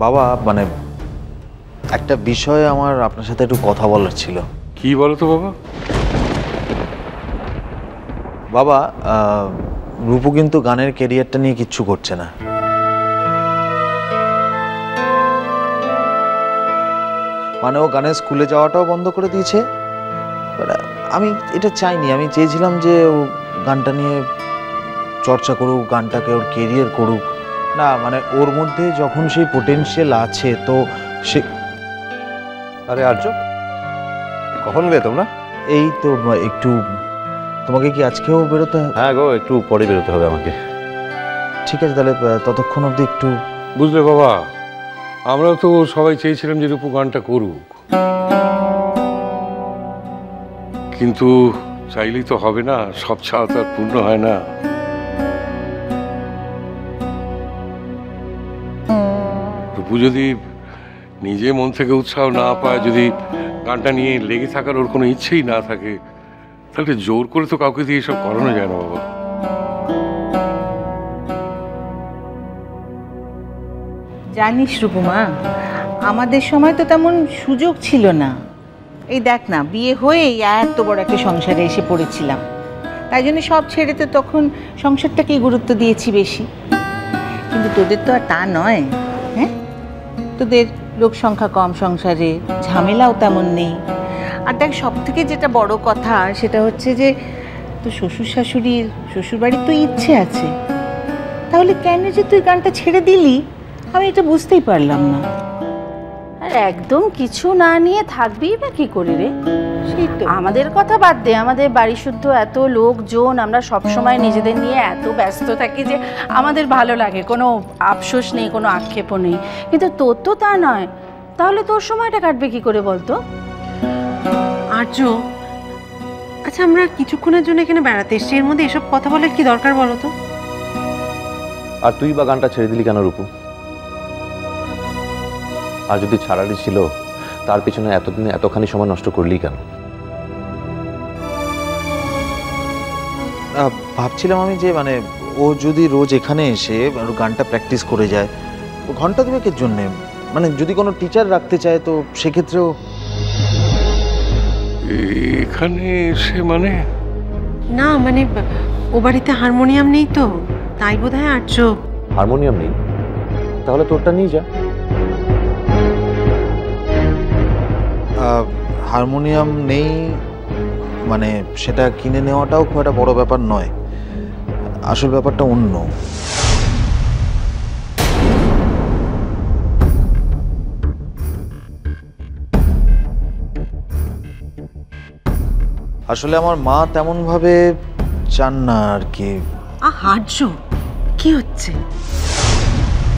বাবা মানে একটা বিষয়ে আমার আপনার সাথে একটু কথা বলার ছিল। কি বলো তো বাবা? বাবা রূপু কিন্তু গানের ক্যারিয়ারটা নিয়ে কিচ্ছু করছে না। মানে ও গানের স্কুলে যাওয়াটাও বন্ধ করে দিয়েছে। আমি এটা চাইনি, আমি চেয়েছিলাম যে ও গানটা নিয়ে চর্চা করুক, গানটাকে ওর কেরিয়ার করুক। না মানে ওর মধ্যে যখন সেই পোটেনশিয়াল আছে তো সে। আরে আর্য, কখন গেলে তোমরা? এই তো একটু। তোমাকে কি আজকেও বেরোতে? হ্যাঁ গো, একটু পরে বেরোতে হবে আমাকে। ঠিক আছে তাহলে ততক্ষণ অবধি একটু। বুঝলে বাবা, আমরা তো সবাই চেয়েছিলাম যে রূপু গানটা করুক, কিন্তু চাইলেই তো হবে না, সব চাওয়া তো আর পূর্ণ হয় না। রূপু যদি নিজে মন থেকে উৎসাহ না পায়, যদি গানটা নিয়ে লেগে থাকার ওর কোনো ইচ্ছেই না থাকে, তাহলে জোর করে তো কাউকে দিয়ে এসব করানো যায় না বাবা। জানিস রূপমা, আমাদের সময় তো তেমন সুযোগ ছিল না। এই দেখ না, বিয়ে হয়েই এত বড় একটা সংসারে এসে পড়েছিলাম, তাই জন্য সব ছেড়ে তো তখন সংসারটাকেই গুরুত্ব দিয়েছি বেশি। কিন্তু তোদের তো আর তা নয়। হ্যাঁ, তোদের লোক সংখ্যা কম, সংসারে ঝামেলাও তেমন নেই। আর দেখ, সব থেকে যেটা বড় কথা সেটা হচ্ছে যে তোর শ্বশুর শাশুড়ির, শ্বশুরবাড়ির তো ইচ্ছে আছে, তাহলে কেন যে তুই গানটা ছেড়ে দিলি আমি এটা বুঝতেই পারলাম না। আর একদম কিছু না নিয়ে থাকবি বা কি করি রে? সেই তো। আমাদের কথা বাদ দে, আমাদের বাড়ি শুদ্ধ এত লোকজন, আমরা সব সময় নিজেদের নিয়ে এত ব্যস্ত থাকি যে আমাদের ভালো লাগে, কোনো আফসোস নেই, কোনো আক্ষেপও নেই। কিন্তু তোর তো তা নয়, তাহলে তোর সময়টা কাটবে কি করে বলতো? আর্য, আচ্ছা আমরা কিছুক্ষণের জন্য এখানে বেড়াতে এসেছি, এর মধ্যে এসব কথা বলার কি দরকার বলো তো? আর তুই বা গানটা ছেড়ে দিলি কেন রূপু? আর যদি ছাড়ারই ছিল, তার পিছনে এতদিনে এতখানি সময় নষ্ট করলি কেন? ভাবছিলাম আমি যে মানে ও যদি রোজ এখানে এসে গানটা প্র্যাকটিস করে যায় ঘন্টা দুয়েকের জন্যে, মানে যদি কোনো টিচার রাখতে চায় তো সেক্ষেত্রেও। এখানে এসে মানে? না মানে ও বাড়িতে হারমোনিয়াম নেই তো, তাই বোধ হয়। আর্য, হারমোনিয়াম নেই? তাহলে তোরটা নিয়ে যা। হারমোনিয়াম নেই মানে সেটা কিনে নেওয়াটাও খুব একটা বড় ব্যাপার নয়, আসল ব্যাপারটা অন্য। আসলে আমার মা তেমন ভাবে চান না আর কি। আর্য, কি হচ্ছে?